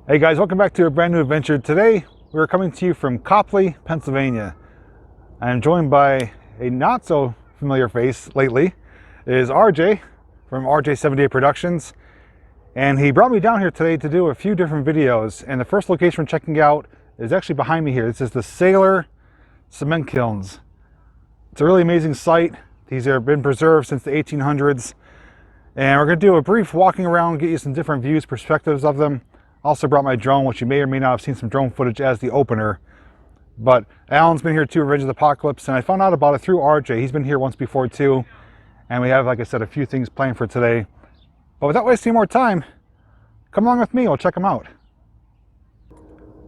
Hey guys, welcome back to a brand new adventure. Today we're coming to you from Coplay, Pennsylvania. I'm joined by a not so familiar face lately. It is RJ from RJ78 Productions, and he brought me down here today to do a few different videos. And the first location we're checking out is actually behind me here. This is the Saylor Cement Kilns. It's a really amazing site. These have been preserved since the 1800s, and we're going to do a brief walking around, get you some different views, perspectives of them. Also brought my drone, which you may or may not have seen some drone footage as the opener. But Alan's been here too, Revenge of the Apocalypse, and I found out about it through RJ. He's been here once before too, and we have, like I said, a few things planned for today. But without wasting more time, come along with me, I'll check them out.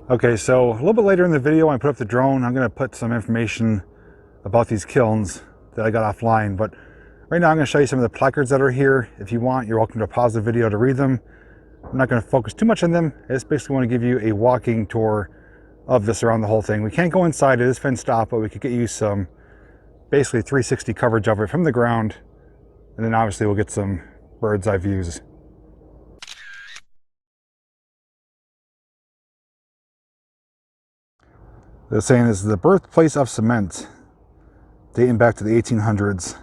Okay, so a little bit later in the video when I put up the drone, I'm going to put some information about these kilns that I got offline. But right now I'm going to show you some of the placards that are here. If you want, you're welcome to pause the video to read them. I'm not going to focus too much on them. I just basically want to give you a walking tour of this around the whole thing. We can't go inside, it is fenced off, but we could get you some basically 360 coverage of it from the ground. And then obviously we'll get some bird's eye views. They're saying this is the birthplace of cement, dating back to the 1800s.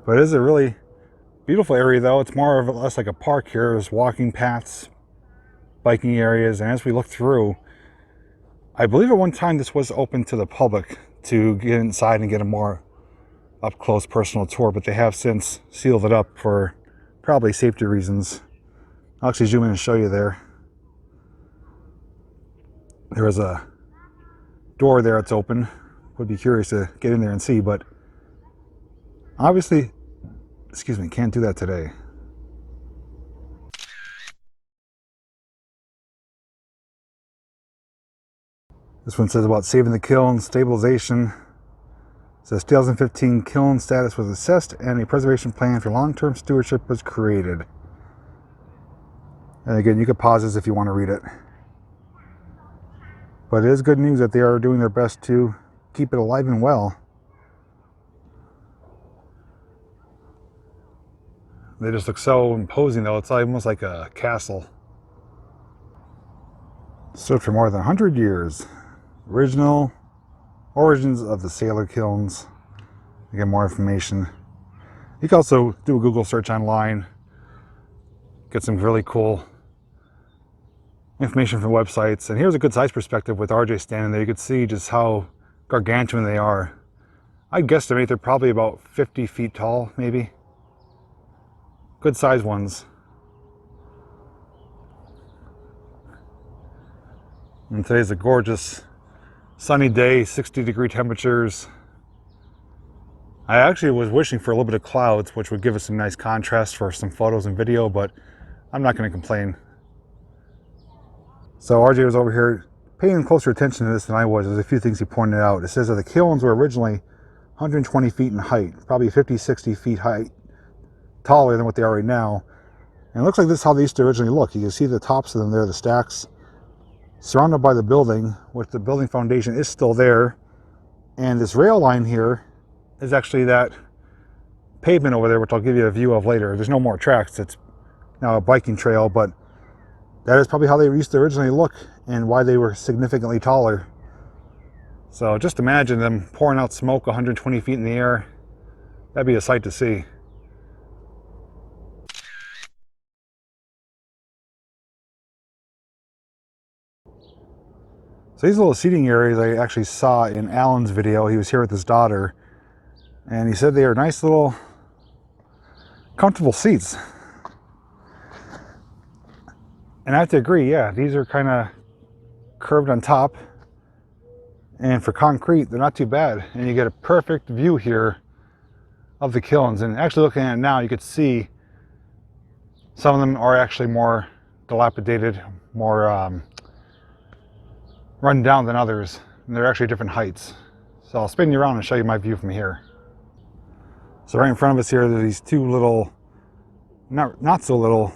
But it is a really beautiful area though. It's more or less like a park here. There's walking paths, biking areas, and as we look through, I believe at one time this was open to the public to get inside and get a more up close personal tour, but they have since sealed it up for probably safety reasons. I'll actually zoom in and show you there. There is a door there that's open. Would be curious to get in there and see, but obviously, excuse me, can't do that today. This one says about saving the kiln, stabilization. It says 2015 kiln status was assessed and a preservation plan for long-term stewardship was created. And again, you can pause this if you want to read it. But it is good news that they are doing their best to keep it alive and well. They just look so imposing though. It's almost like a castle. Stood for more than 100 years. Original origins of the Saylor kilns. You get more information. You can also do a Google search online. Get some really cool information from websites. And here's a good size perspective with RJ standing there. You can see just how gargantuan they are. I'd guesstimate they're probably about 50 feet tall, maybe. Good size ones. And today's a gorgeous sunny day, 60-degree temperatures. I actually was wishing for a little bit of clouds, which would give us some nice contrast for some photos and video, but I'm not going to complain. So RJ was over here paying closer attention to this than I was. There's a few things he pointed out. It says that the kilns were originally 120 feet in height, probably 50, 60 feet height, taller than what they are right now. And it looks like this is how they used to originally look. You can see the tops of them there, the stacks, surrounded by the building, which the building foundation is still there. And this rail line here is actually that pavement over there, which I'll give you a view of later. There's no more tracks. It's now a biking trail, but that is probably how they used to originally look and why they were significantly taller. So just imagine them pouring out smoke 120 feet in the air. That'd be a sight to see. So these little seating areas I actually saw in Alan's video. He was here with his daughter, and he said they are nice little comfortable seats. And I have to agree, yeah, these are kind of curved on top, and for concrete they're not too bad, and you get a perfect view here of the kilns. And actually looking at it now, you could see some of them are actually more dilapidated, more run down than others, and they're actually different heights. So I'll spin you around and show you my view from here. So right in front of us here, there's these two little, not so little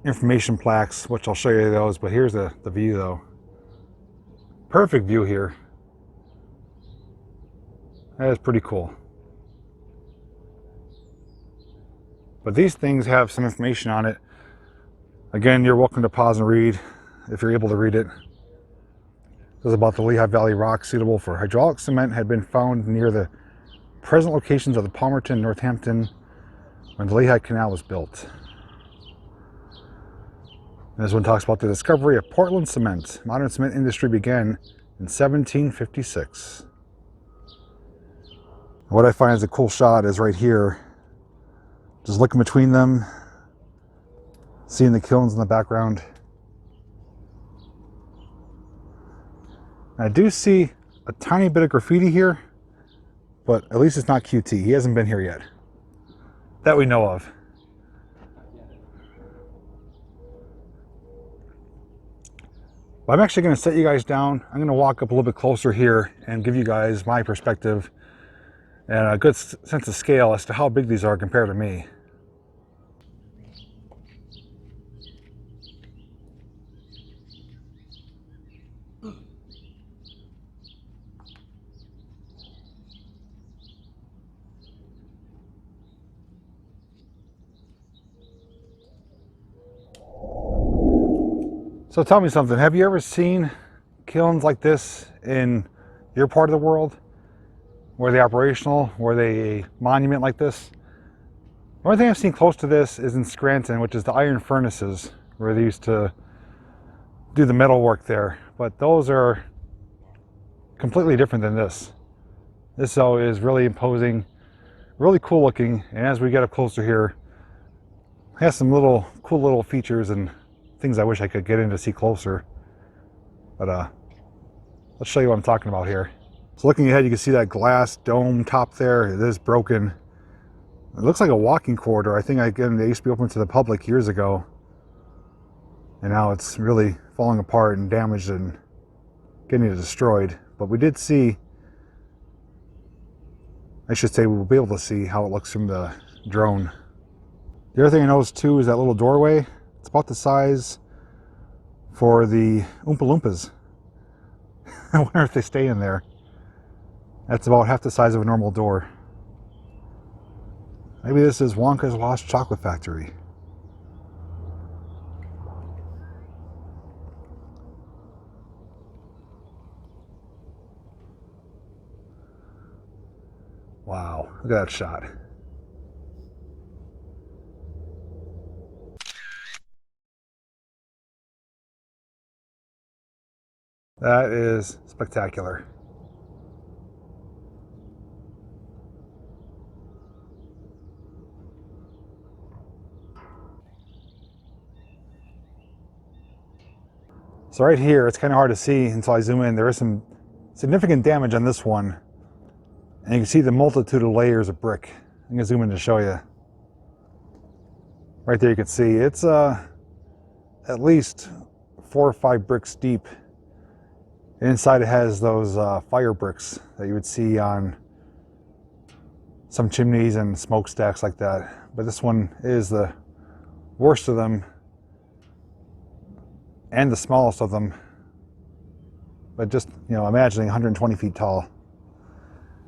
information plaques, which I'll show you those, but here's the view though. Perfect view here. That is pretty cool. But these things have some information on it. Again, you're welcome to pause and read if you're able to read it. This is about the Lehigh Valley rock suitable for hydraulic cement had been found near the present locations of the Palmerton, Northampton, when the Lehigh Canal was built. And this one talks about the discovery of Portland cement. Modern cement industry began in 1756. What I find is a cool shot is right here. Just looking between them, seeing the kilns in the background. I do see a tiny bit of graffiti here, but at least it's not QT. He hasn't been here yet, that we know of. But I'm actually going to set you guys down. I'm going to walk up a little bit closer here and give you guys my perspective and a good sense of scale as to how big these are compared to me. So tell me something, have you ever seen kilns like this in your part of the world? Were they operational? Were they a monument like this? The only thing I've seen close to this is in Scranton, which is the iron furnaces, where they used to do the metal work there. But those are completely different than this. This though is really imposing, really cool looking, and as we get up closer here, it has some cool little features and things I wish I could get in to see closer. But let's show you what I'm talking about here. So looking ahead, you can see that glass dome top there. It is broken. It looks like a walking corridor. I think, again, they used to be open to the public years ago. And now it's really falling apart and damaged and getting destroyed. But we did see, I should say, we will be able to see how it looks from the drone. The other thing I noticed too is that little doorway. It's about the size for the Oompa Loompas. I wonder if they stay in there. That's about half the size of a normal door. Maybe this is Wonka's Lost Chocolate Factory. Wow, look at that shot. That is spectacular. So right here, it's kind of hard to see until I zoom in. There is some significant damage on this one. And you can see the multitude of layers of brick. I'm gonna zoom in to show you. Right there you can see it's at least 4 or 5 bricks deep. Inside it has those fire bricks that you would see on some chimneys and smokestacks like that. But this one is the worst of them and the smallest of them. But just, you know, imagining 120 feet tall.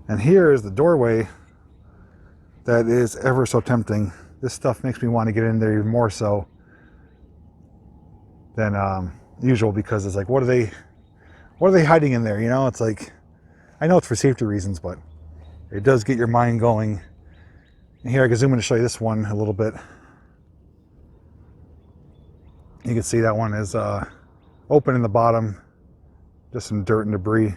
And here is the doorway that is ever so tempting. This stuff makes me want to get in there even more so than usual, because it's like, what are they hiding in there? You know, it's like, I know it's for safety reasons, but it does get your mind going. And here I can zoom in to show you this one a little bit. You can see that one is open in the bottom, just some dirt and debris.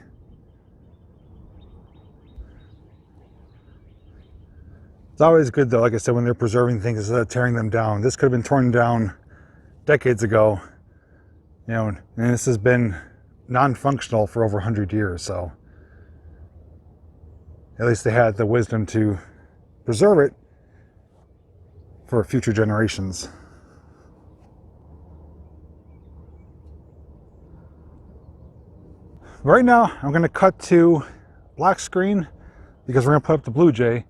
It's always good though, like I said, when they're preserving things instead of tearing them down. This could have been torn down decades ago, you know, and this has been non-functional for over 100 years, so at least they had the wisdom to preserve it for future generations. Right now, I'm going to cut to black screen because we're going to put up the Blue Jay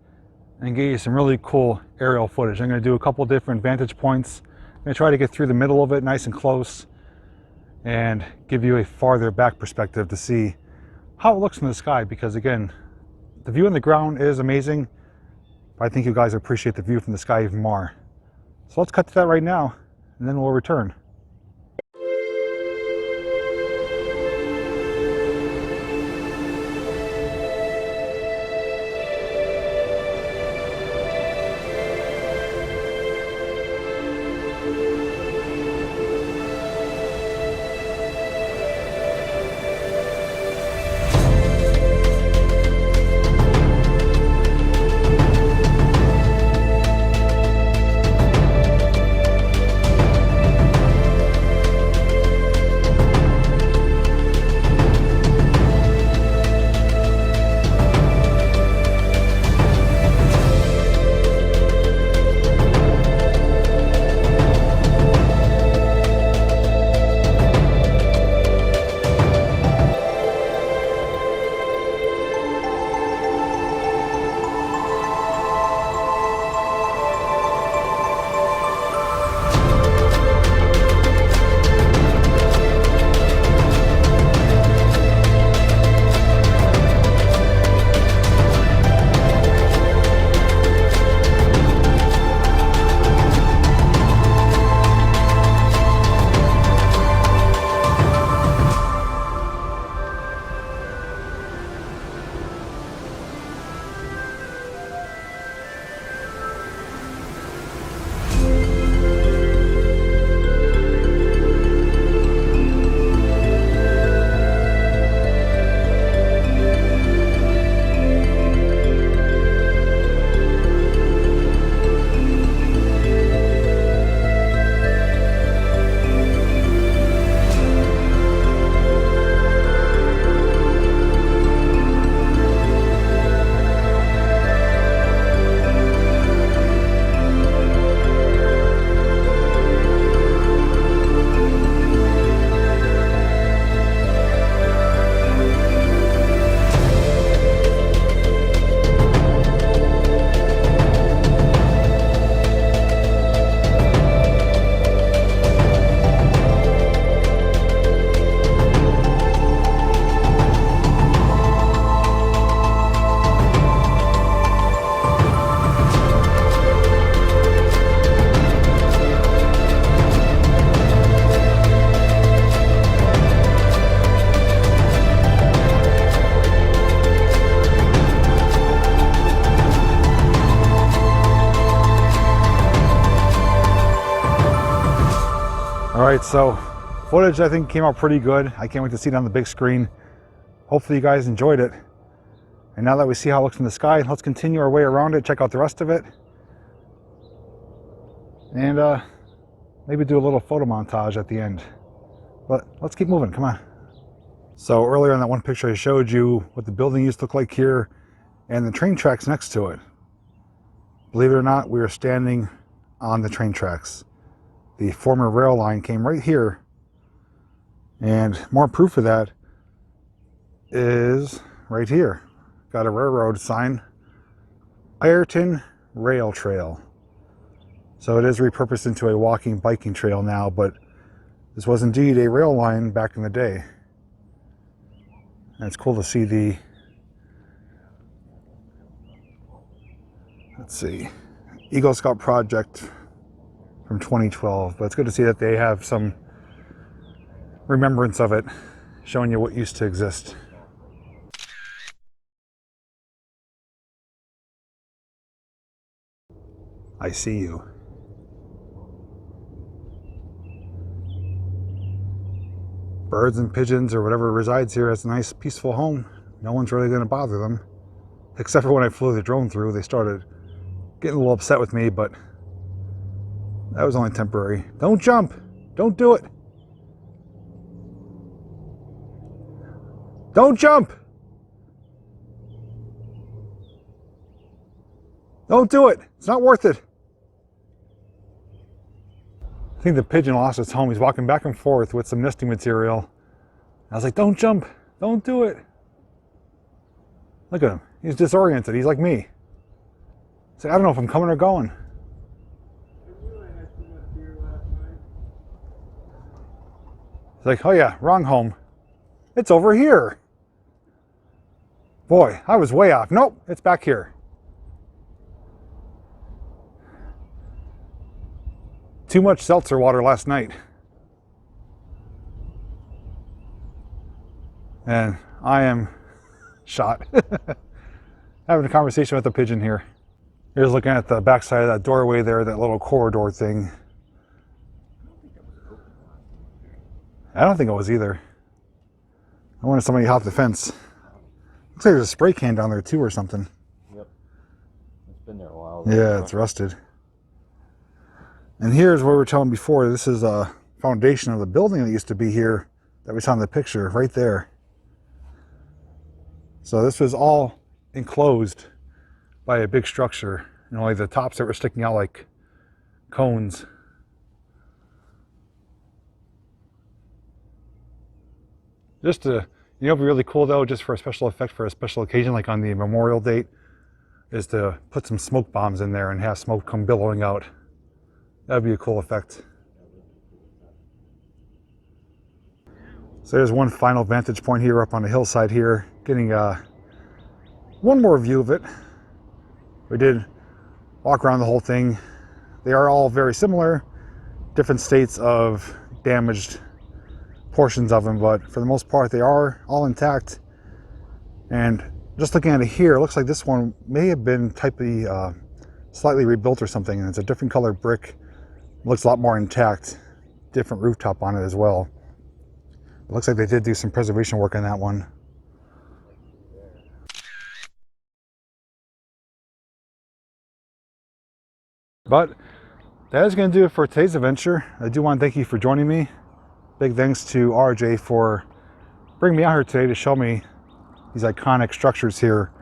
and get you some really cool aerial footage. I'm going to do a couple different vantage points. I'm going to try to get through the middle of it nice and close and give you a farther back perspective to see how it looks from the sky, because again, the view on the ground is amazing, but I think you guys appreciate the view from the sky even more. So let's cut to that right now and then we'll return. Alright, so footage I think came out pretty good. I can't wait to see it on the big screen. Hopefully you guys enjoyed it. And now that we see how it looks in the sky, let's continue our way around it, check out the rest of it. And maybe do a little photo montage at the end. But let's keep moving, come on. So earlier in that one picture I showed you what the building used to look like here and the train tracks next to it. Believe it or not, we are standing on the train tracks. The former rail line came right here, and more proof of that is right here. Got a railroad sign, Ironton Rail Trail. So it is repurposed into a walking, biking trail now, but this was indeed a rail line back in the day. And it's cool to see the, let's see, Eagle Scout project from 2012, but it's good to see that they have some remembrance of it, showing you what used to exist. I see you. Birds and pigeons or whatever resides here has a nice peaceful home. No one's really going to bother them, except for when I flew the drone through. They started getting a little upset with me, but that was only temporary. Don't jump. Don't do it. Don't jump. Don't do it. It's not worth it. I think the pigeon lost its home. He's walking back and forth with some nesting material. I was like, don't jump. Don't do it. Look at him. He's disoriented. He's like me. He's like, I don't know if I'm coming or going. It's like, oh yeah, wrong home. It's over here. Boy, I was way off. Nope, it's back here. too much seltzer water last night. And I am shot. Having a conversation with a pigeon here. Here's looking at the backside of that doorway there, that little corridor thing. I don't think it was either. I wonder if somebody hopped the fence. Looks like there's a spray can down there too or something. Yep. It's been there a while. Yeah, it's rusted. And here's what we were telling before. This is a foundation of the building that used to be here that we saw in the picture right there. So this was all enclosed by a big structure. You know, like the tops that were sticking out like cones. Just to, you know, it'd be really cool though, just for a special effect for a special occasion, like on the Memorial date, is to put some smoke bombs in there and have smoke come billowing out. That'd be a cool effect. So there's one final vantage point here up on the hillside here, getting one more view of it. We did walk around the whole thing. They are all very similar, different states of damaged portions of them, but for the most part they are all intact. And just looking at it here, it looks like this one may have been slightly rebuilt or something, and it's a different color brick. It looks a lot more intact, different rooftop on it as well. It looks like they did do some preservation work on that one. But that is going to do it for today's adventure. I do want to thank you for joining me. Big thanks to RJ for bringing me out here today to show me these iconic structures here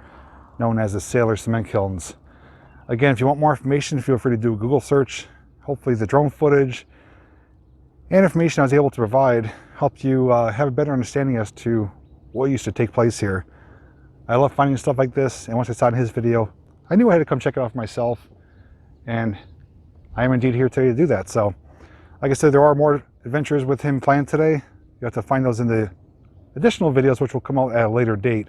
known as the Saylor Cement Kilns. Again, if you want more information, feel free to do a Google search. Hopefully the drone footage and information I was able to provide helped you have a better understanding as to what used to take place here. I love finding stuff like this, and once I saw it in his video, I knew I had to come check it out for myself, and I am indeed here today to do that. So, like I said, there are more adventures with him planned today. You have to find those in the additional videos, which will come out at a later date.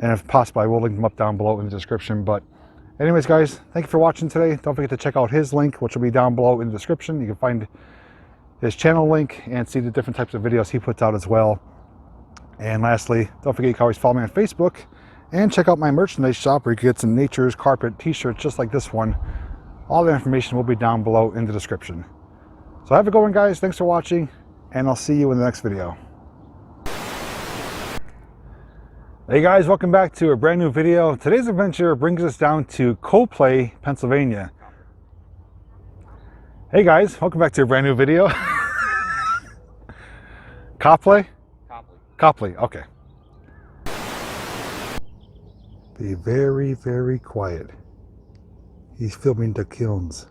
And if possible, I will link them up down below in the description. But anyways, guys, thank you for watching today. Don't forget to check out his link, which will be down below in the description. You can find his channel link and see the different types of videos he puts out as well. And lastly, don't forget you can always follow me on Facebook and check out my merchandise shop where you can get some Nature's Carpet t-shirts just like this one. All the information will be down below in the description. So have a good one, guys. Thanks for watching, and I'll see you in the next video. Hey guys, welcome back to a brand new video. Today's adventure brings us down to Coplay, Pennsylvania. Hey guys, welcome back to a brand new video. Coplay? Coplay, okay. Be very, very quiet. He's filming the kilns.